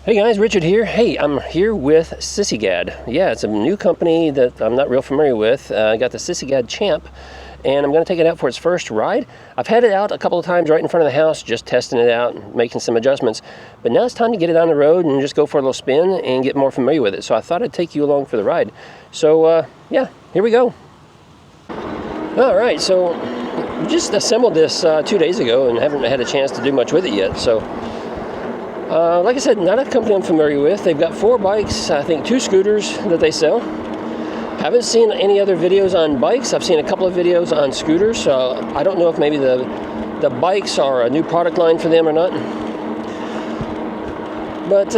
Hey guys, Richard here. Hey, I'm here with Sisigad. Yeah, it's a new company that I'm not real familiar with. I got the Sisigad Champ, and I'm going to take it out for its first ride. I've had it out a couple of times right in front of the house, just testing it out, making some adjustments. But now it's time to get it on the road and just go for a little spin and get more familiar with it. So I thought I'd take you along for the ride. So yeah, here we go. All right, so just assembled this 2 days ago and haven't had a chance to do much with it yet. So like I said, not a company I'm familiar with. They've got 4 bikes, I think 2 scooters that they sell. Haven't seen any other videos on bikes. I've seen a couple of videos on scooters, so I don't know if maybe the bikes are a new product line for them or not. But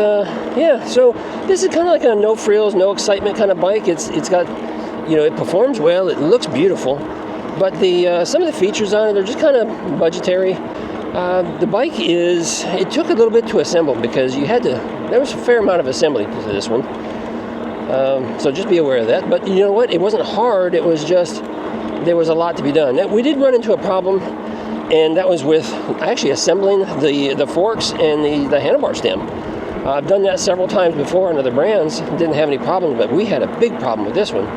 yeah, so this is kind of like a no frills, no excitement kind of bike. It's got, you know, it performs well, it looks beautiful, but the some of the features on it are just kind of budgetary. The bike it took a little bit to assemble because there was a fair amount of assembly to this one. So just be aware of that. But you know what? It wasn't hard. It was just, there was a lot to be done. Now, we did run into a problem, and that was with actually assembling the forks and the handlebar stem. I've done that several times before on other brands. Didn't have any problems, but we had a big problem with this one.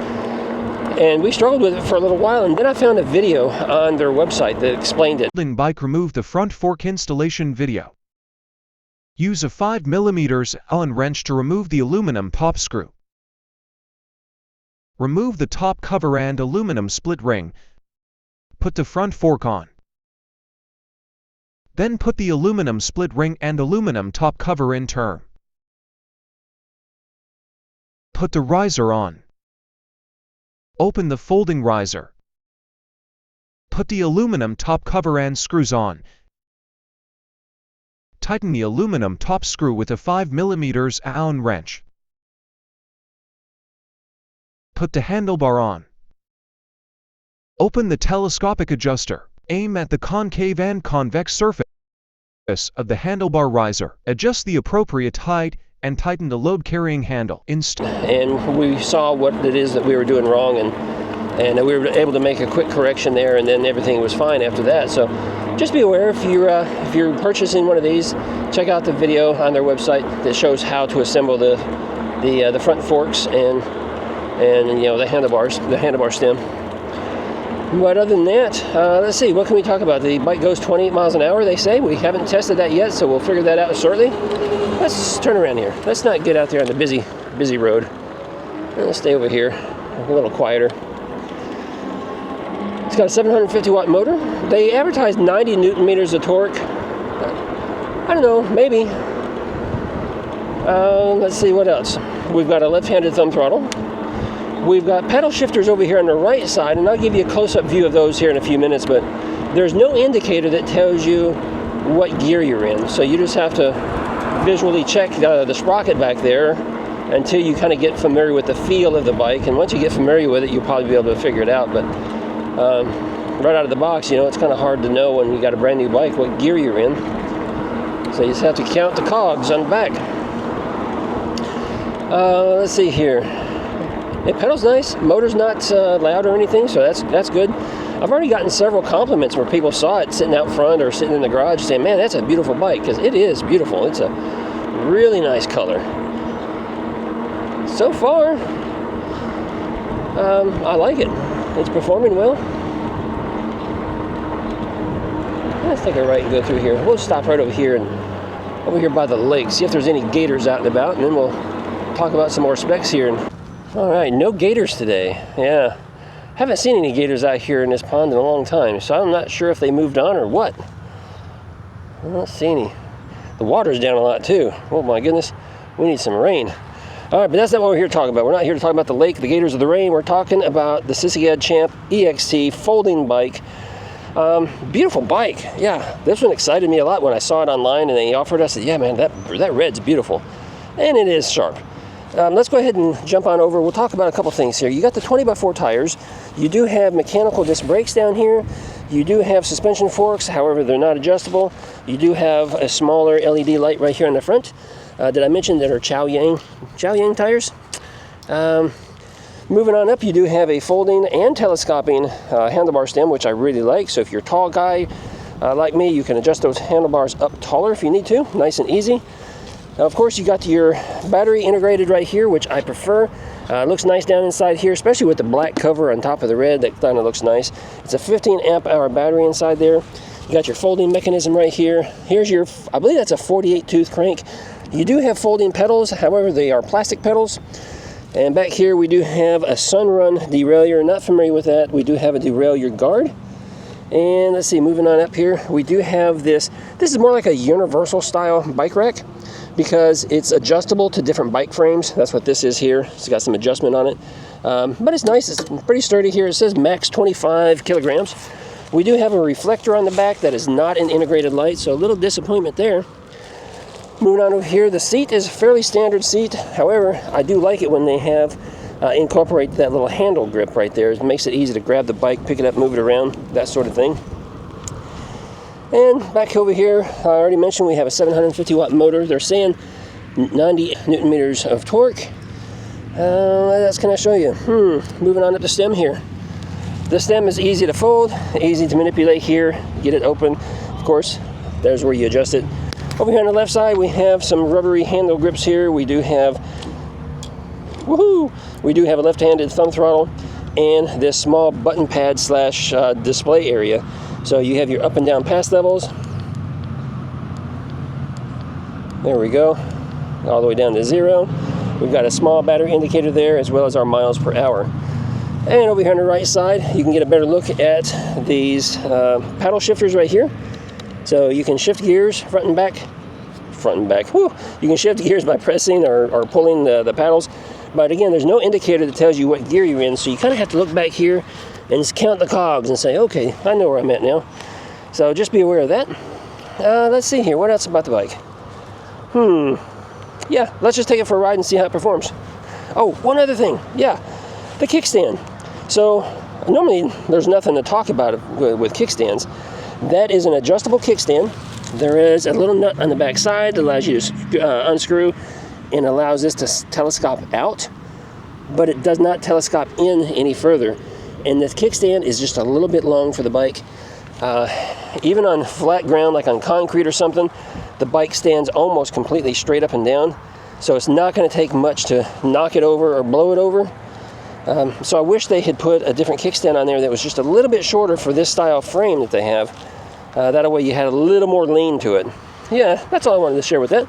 And we struggled with it for a little while, and then I found a video on their website that explained it. Bike remove the front fork installation video. Use a 5mm Allen wrench to remove the aluminum top screw. Remove the top cover and aluminum split ring. Put the front fork on. Then put the aluminum split ring and aluminum top cover in turn. Put the riser on. Open the folding riser. Put the aluminum top cover and screws on. Tighten the aluminum top screw with a 5mm Allen wrench. Put the handlebar on. Open the telescopic adjuster. Aim at the concave and convex surface of the handlebar riser. Adjust the appropriate height and tighten the load-carrying handle. And we saw what it is that we were doing wrong, and we were able to make a quick correction there, and then everything was fine after that. So just be aware, if you're purchasing one of these, check out the video on their website that shows how to assemble the front forks and you know, the handlebar stem. But other than that, let's see, what can we talk about? The bike goes 28 miles an hour, they say. We haven't tested that yet, so we'll figure that out shortly. Let's turn around here. Let's not get out there on the busy road. Let's stay over here, a little quieter. It's got a 750 watt motor. They advertise 90 Newton meters of torque. I don't know, maybe. Let's see what else. We've got a left-handed thumb throttle. We've got pedal shifters over here on the right side, and I'll give you a close-up view of those here in a few minutes, but there's no indicator that tells you what gear you're in. So you just have to visually check the sprocket back there until you kind of get familiar with the feel of the bike. And once you get familiar with it, you'll probably be able to figure it out. But right out of the box, you know, it's kind of hard to know when you got a brand new bike what gear you're in. So you just have to count the cogs on the back. Let's see here. It pedals nice. Motor's not loud or anything, so that's good. I've already gotten several compliments where people saw it sitting out front or sitting in the garage saying, man, that's a beautiful bike, because it is beautiful. It's a really nice color. So far, I like it. It's performing well. Let's take a right and go through here. We'll stop right over here by the lake, see if there's any gators out and about, and then we'll talk about some more specs here. All right, no gators today. Yeah, haven't seen any gators out here in this pond in a long time, so I'm not sure if they moved on or what. I don't see any. The water's down a lot too. Oh my goodness, we need some rain. All right, but that's not what we're here to talk about. We're not here to talk about the lake, the gators, or the rain. We're talking about the Sisigad Champ EXT folding bike. Beautiful bike. Yeah, this one excited me a lot when I saw it online and they offered us. I said, yeah, man, that red's beautiful, and it is sharp. Let's go ahead and jump on over. We'll talk about a couple things here. You got the 20x4 tires. You do have mechanical disc brakes down here. You do have suspension forks, however, they're not adjustable. You do have a smaller LED light right here in the front. Did I mention that are Chow Yang tires? Moving on up, you do have a folding and telescoping handlebar stem, which I really like. So if you're a tall guy like me, you can adjust those handlebars up taller if you need to. Nice and easy. Now, of course, you got your battery integrated right here, which I prefer. Looks nice down inside here, especially with the black cover on top of the red. That kind of looks nice. It's a 15 amp hour battery inside there. You got your folding mechanism right here. Here's your, I believe that's a 48 tooth crank. You do have folding pedals, however, they are plastic pedals. And back here we do have a Sunrun derailleur. Not familiar with that. We do have a derailleur guard. And let's see, moving on up here, we do have this. This is more like a universal style bike rack because it's adjustable to different bike frames. That's what this is here. It's got some adjustment on it. But it's nice. It's pretty sturdy here. It says max 25 kilograms. We do have a reflector on the back that is not an integrated light, so a little disappointment there. Moving on over here, the seat is a fairly standard seat. However, I do like it when they have incorporate that little handle grip right there. It makes it easy to grab the bike, pick it up, move it around, that sort of thing. And back over here, I already mentioned we have a 750 watt motor. They're saying 90 newton meters of torque. What else can I show you? Moving on up the stem here. The stem is easy to fold, easy to manipulate here, get it open. Of course, there's where you adjust it. Over here on the left side, we have some rubbery handle grips here. We do have, we do have a left-handed thumb throttle and this small button pad slash display area. So you have your up and down pass levels. There we go, all the way down to 0. We've got a small battery indicator there as well as our miles per hour. And over here on the right side, you can get a better look at these paddle shifters right here. So you can shift gears front and back. You can shift gears by pressing or pulling the paddles. But again, there's no indicator that tells you what gear you're in. So you kind of have to look back here and just count the cogs and say, okay, I know where I'm at now. So just be aware of that. Let's see here. What else about the bike? Yeah, let's just take it for a ride and see how it performs. Oh, one other thing. Yeah, the kickstand. So normally there's nothing to talk about with kickstands. That is an adjustable kickstand. There is a little nut on the back side that allows you to unscrew and allows this to telescope out, but it does not telescope in any further. And this kickstand is just a little bit long for the bike. Even on flat ground, like on concrete or something, the bike stands almost completely straight up and down. So it's not going to take much to knock it over or blow it over. So I wish they had put a different kickstand on there that was just a little bit shorter for this style frame that they have. That way you had a little more lean to it. Yeah, that's all I wanted to share with that.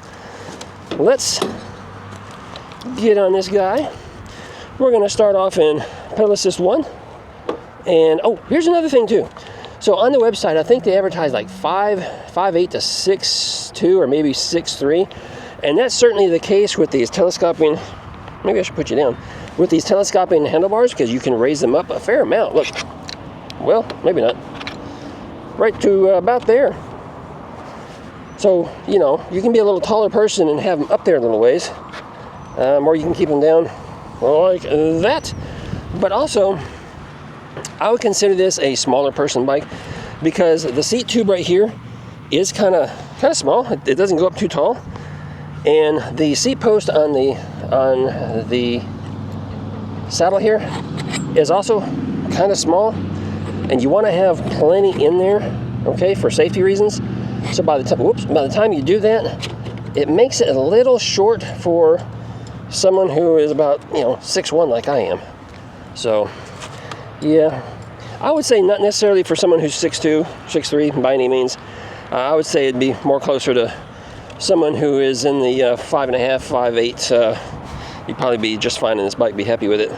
Let's get on this guy. We're going to start off in pedal assist 1. And oh, here's another thing too. So on the website, I think they advertise like 5.8 to 6.2 or maybe 6.3. And that's certainly the case with these telescoping. Maybe I should put you down. With these telescoping handlebars, because you can raise them up a fair amount. Look, well, maybe not. Right to about there. So, you know, you can be a little taller person and have them up there a little ways. Or you can keep them down like that. But also, I would consider this a smaller person bike because the seat tube right here is kind of small. It doesn't go up too tall. And the seat post on the saddle here is also kind of small, and you want to have plenty in there, okay, for safety reasons. So by the time you do that, it makes it a little short for someone who is about 6'1" like I am. So yeah, I would say not necessarily for someone who's 6'2", 6'3" by any means. I would say it'd be more closer to someone who is in the 5.5, 5'8". You'd probably be just fine in this bike, be happy with it.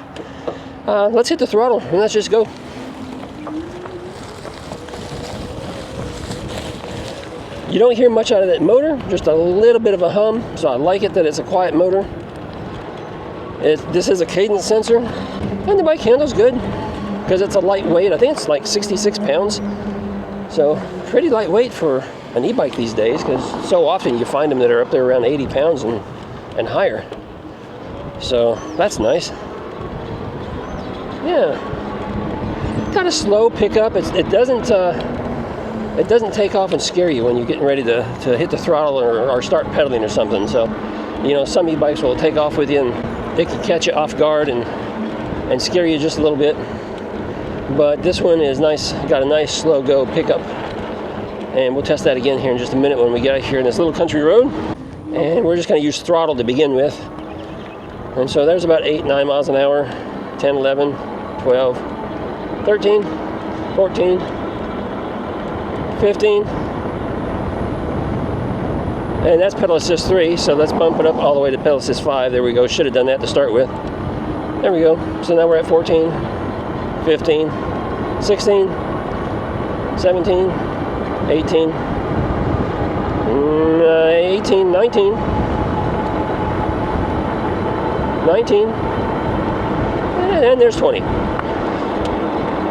Let's hit the throttle and let's just go. You don't hear much out of that motor, just a little bit of a hum, so I like it that it's a quiet motor. This is a cadence sensor, and the bike handles good because it's a lightweight. I think it's like 66 pounds, so pretty lightweight for an e-bike these days, because so often you find them that are up there around 80 pounds and higher. So that's nice. Yeah, kind of slow pickup. It doesn't take off and scare you when you're getting ready to hit the throttle or start pedaling or something. So, some e-bikes will take off with you and it can catch you off guard and scare you just a little bit. But this one is nice, got a nice slow go pickup. And we'll test that again here in just a minute when we get out here in this little country road. And we're just going to use throttle to begin with. And so there's about 8, 9 miles an hour, 10, 11, 12, 13, 14, 15. And that's pedal assist 3, so let's bump it up all the way to pedal assist 5. There we go. Should have done that to start with. There we go. So now we're at 14, 15, 16, 17, 18, 18, 19, 19, and there's 20.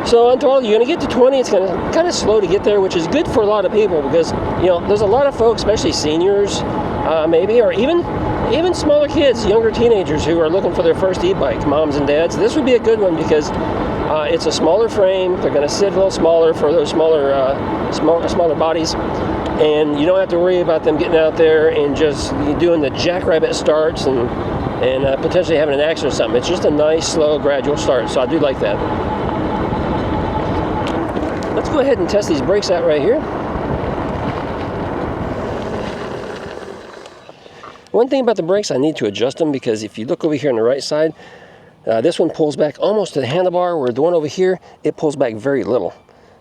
So on throttle, you're going to get to 20. It's going to kind of slow to get there, which is good for a lot of people because, you know, there's a lot of folks, especially seniors, maybe, or even smaller kids, younger teenagers who are looking for their first e-bike, moms and dads. This would be a good one because it's a smaller frame. They're going to sit a little smaller for those smaller bodies, and you don't have to worry about them getting out there and just doing the jackrabbit starts and potentially having an accident or something. It's just a nice, slow, gradual start. So I do like that. Let's go ahead and test these brakes out right here. One thing about the brakes, I need to adjust them because if you look over here on the right side, this one pulls back almost to the handlebar, where the one over here, it pulls back very little.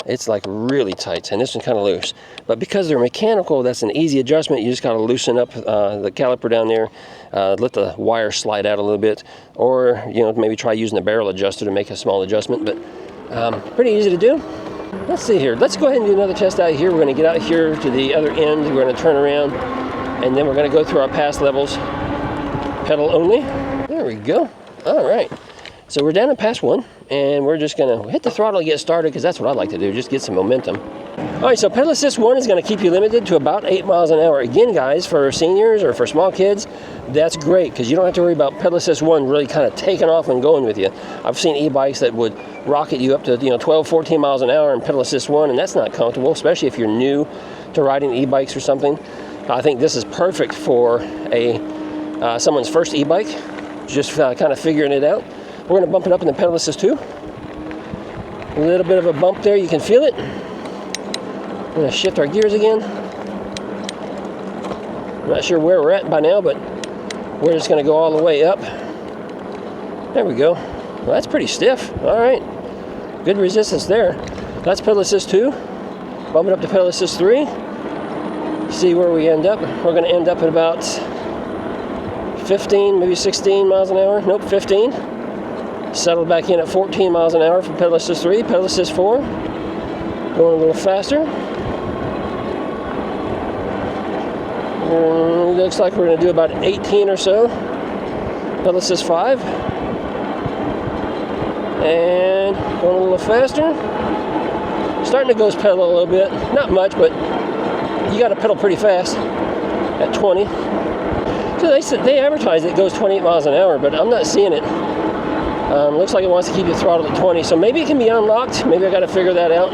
It's like really tight, and this one's kind of loose. But because they're mechanical, that's an easy adjustment. You just got to loosen up the caliper down there, let the wire slide out a little bit, or maybe try using the barrel adjuster to make a small adjustment. But pretty easy to do. Let's see here. Let's go ahead and do another test out here. We're going to get out here to the other end. We're going to turn around, and then we're going to go through our pass levels. Pedal only. There we go. All right. So we're down in pass 1, and we're just going to hit the throttle to get started because that's what I like to do, just get some momentum. All right, so pedal assist 1 is going to keep you limited to about 8 miles an hour. Again, guys, for seniors or for small kids, that's great because you don't have to worry about pedal assist 1 really kind of taking off and going with you. I've seen e-bikes that would rocket you up to 12, 14 miles an hour in pedal assist 1, and that's not comfortable, especially if you're new to riding e-bikes or something. I think this is perfect for someone's first e-bike, just kind of figuring it out. We're going to bump it up in the pedal assist 2. A little bit of a bump there, you can feel it. We're going to shift our gears again. I'm not sure where we're at by now, but we're just going to go all the way up. There we go. Well, that's pretty stiff. All right. Good resistance there. That's pedal assist 2. Bump it up to pedal assist 3. See where we end up. We're going to end up at about 15, maybe 16 miles an hour. Nope, 15. Settled back in at 14 miles an hour for pedal assist 3. Pedal assist 4. Going a little faster. Looks like we're going to do about 18 or so. Pedal assist 5. And going a little faster. Starting to ghost pedal a little bit. Not much, but you got to pedal pretty fast at 20. So they advertise it goes 28 miles an hour, but I'm not seeing it. Looks like it wants to keep you throttled at 20, so maybe it can be unlocked. Maybe I got to figure that out.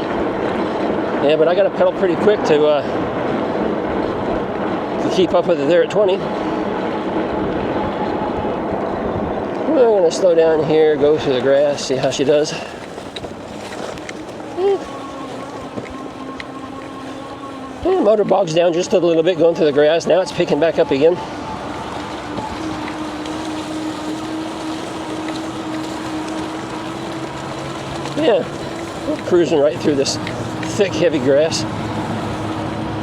Yeah, but I got to pedal pretty quick to keep up with it there at 20. I'm going to slow down here, go through the grass, see how she does. The motor bogs down just a little bit going through the grass. Now it's picking back up again. Yeah, we're cruising right through this thick, heavy grass.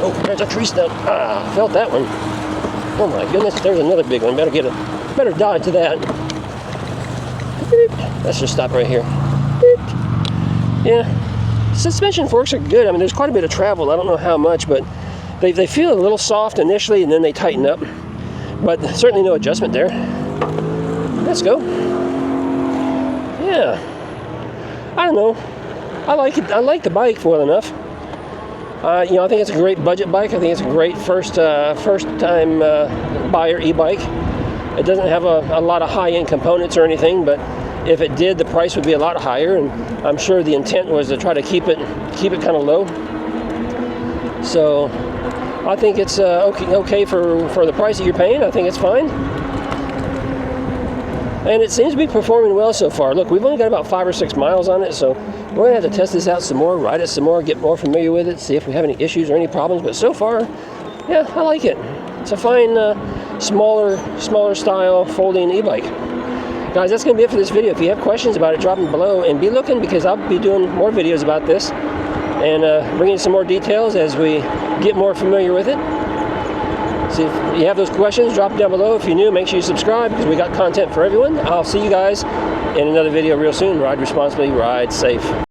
Oh, there's a tree stump. Ah, felt that one. Oh my goodness, there's another big one. Better dodge to that. Let's just stop right here. Yeah, suspension forks are good. I mean, there's quite a bit of travel. I don't know how much, but they feel a little soft initially, and then they tighten up. But certainly no adjustment there. Let's go. Yeah. I don't know. I like it. I like the bike well enough. I think it's a great budget bike. I think it's a great first-time buyer e-bike. It doesn't have a lot of high-end components or anything, but if it did, the price would be a lot higher. And I'm sure the intent was to try to keep it kind of low. So I think it's okay for the price that you're paying. I think it's fine. And it seems to be performing well so far. Look, we've only got about 5 or 6 miles on it, so we're going to have to test this out some more, ride it some more, get more familiar with it, see if we have any issues or any problems. But so far, yeah, I like it. It's a fine smaller style folding e-bike. Guys, that's going to be it for this video. If you have questions about it, drop them below, and be looking, because I'll be doing more videos about this and bringing some more details as we get more familiar with it. So if you have those questions, drop them down below. If you're new, make sure you subscribe, because we got content for everyone. I'll see you guys in another video real soon. Ride responsibly, ride safe.